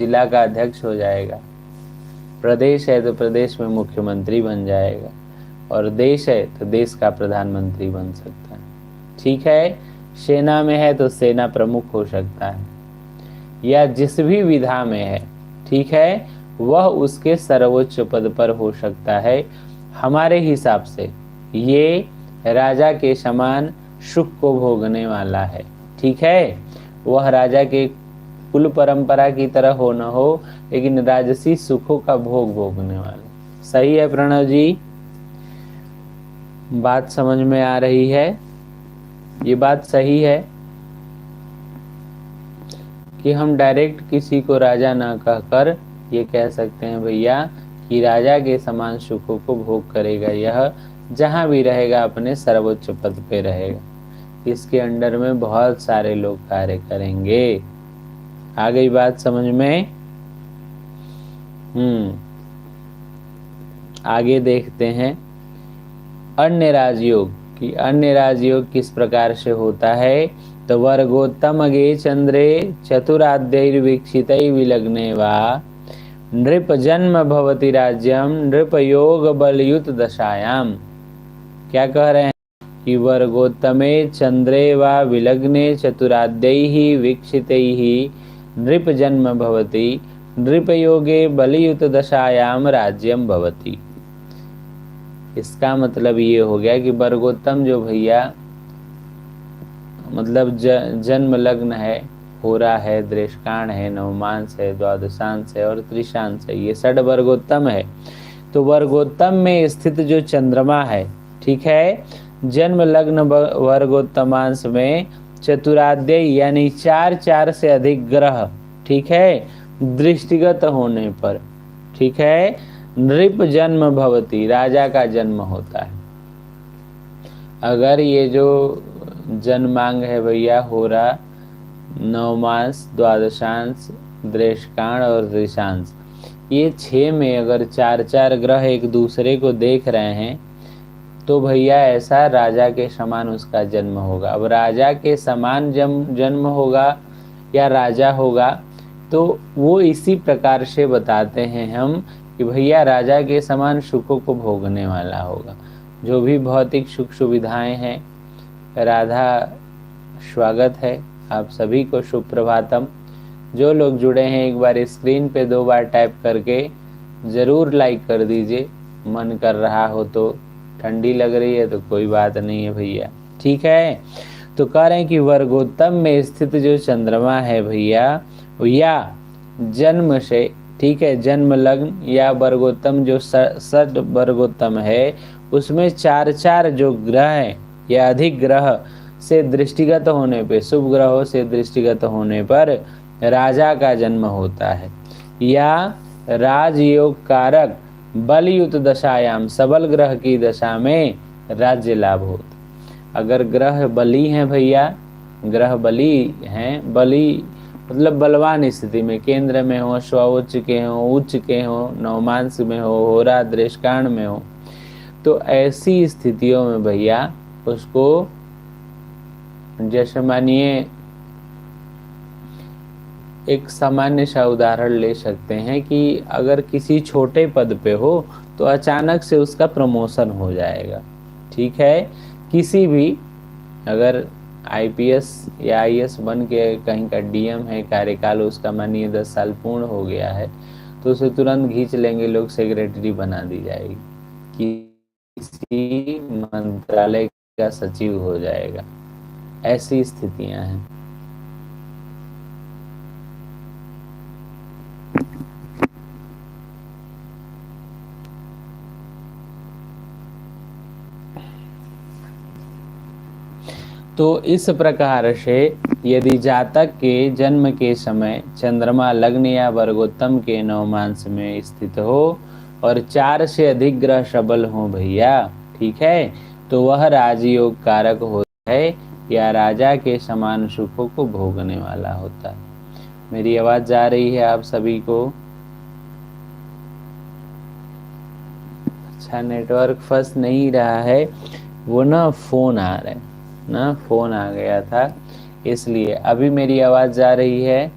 जिला का अध्यक्ष हो जाएगा, प्रदेश है तो प्रदेश में मुख्यमंत्री बन जाएगा, और देश है तो देश का प्रधानमंत्री बन सकता है। ठीक है, सेना में है तो सेना प्रमुख हो सकता है, या जिस भी विधा में है, ठीक है, वह उसके सर्वोच्च पद पर हो सकता है। हमारे हिसाब से ये राजा के समान सुख को भोगने वाला है। ठीक है, वह राजा के कुल परंपरा की तरह हो न हो, लेकिन राजसी सुखों का भोग भोगने वाला। सही है प्रणव जी? बात समझ में आ रही है? ये बात सही है कि हम डायरेक्ट किसी को राजा ना कहकर ये कह सकते हैं भैया कि राजा के समान सुखों को भोग करेगा यह, जहां भी रहेगा अपने सर्वोच्च पद पे रहेगा, इसके अंडर में बहुत सारे लोग कार्य करेंगे। आ गई बात समझ में? आगे देखते हैं अन्य राजयोग कि अन्य राजयोग किस प्रकार से होता है। तो वर्गोत्तम अगे चंद्रे चतुराद्यैर्वीक्षित विलग्ने वा नृप जन्म भवति राज्यम नृप योग बलयुत दशायाम। क्या कह रहे हैं कि वर्गोत्तमे चंद्रे वा विलग्ने चतुराद्यैः वीक्षितैः नृप जन्म भवति नृप योगे बलयुत दशायाम राज्यम भवति। इसका मतलब ये हो गया कि वर्गोत्तम जो भैया मतलब जन्म लग्न है, होरा है, दृष्टान है, नवमांश है, द्वादशांश है और त्रिशांश है, ये षड वर्गोत्तम है। तो वर्गोत्तम में स्थित जो चंद्रमा है, ठीक है, जन्म लग्न वर्गोत्तमांश में चतुराद्यय यानी 4 से अधिक ग्रह, ठीक है, दृष्टिगत होने पर, ठीक है, नृप जन्म भवति राजा का जन्म होता है। अगर ये जो जन्मांग है भैया होरा, नवमांश, द्वादशांश, दृष्टान और त्रिशांश, ये 6 में अगर 4 ग्रह एक दूसरे को देख रहे हैं तो भैया ऐसा राजा के समान उसका जन्म होगा। अब राजा के समान जन्म होगा या राजा होगा तो वो इसी प्रकार से बताते हैं हम कि भैया राजा के समान सुखों को भोगने वाला होगा। जो भी भौतिक सुख सुविधाएं हैं, राधा स्वागत है आप सभी को, सुप्रभातम। जो लोग जुड़े हैं एक बार स्क्रीन पे 2 बार टैप करके जरूर लाइक कर दीजिए, मन कर रहा हो तो। ठंडी लग रही है तो कोई बात नहीं है भैया, ठीक है। तो कह रहे हैं कि वर्गोत्तम में स्थित जो चंद्रमा है भैया, या जन्म से, ठीक है, जन्म लग्न या वर्गोत्तम जो षड वर्गोत्तम है उसमें 4 जो ग्रह हैं या अधिक ग्रह से दृष्टिगत होने पे, शुभ ग्रहों से दृष्टिगत होने पर राजा का जन्म होता है, या राजयोग कारक बलयुत दशायाम सबल ग्रह की दशा में राज्य लाभ होता। अगर ग्रह बली हैं भैया, ग्रह बली हैं, बली मतलब बलवान स्थिति में, केंद्र में हो, स्वउच्च के हो, उच्च के हो, नवमांश में हो, होरा दृष्टान में हो, तो ऐसी स्थितियों में भैया उसको, जैसे मानिए एक सामान्य सा उदाहरण ले सकते हैं कि अगर किसी छोटे पद पे हो तो अचानक से उसका प्रमोशन हो जाएगा, ठीक है। किसी भी अगर आईपीएस या आईएएस बन के कहीं का डीएम है, कार्यकाल उसका मानिए 10 साल पूर्ण हो गया है, तो उसे तुरंत खींच लेंगे लोग, सेक्रेटरी बना दी जाएगी, किसी मंत्रालय का सचिव हो जाएगा। ऐसी स्थितियां हैं। तो इस प्रकार से यदि जातक के जन्म के समय चंद्रमा लग्न या वर्गोत्तम के नवमांश में स्थित हो और 4 से अधिक ग्रह सबल हो भैया, ठीक है, तो वह राजयोग कारक होता है या राजा के समान सुखों को भोगने वाला होता है। मेरी आवाज जा रही है आप सभी को? अच्छा, नेटवर्क फंस नहीं रहा है, वो ना फोन आ रहा है ना, फोन आ गया था इसलिए। अभी मेरी आवाज जा रही है?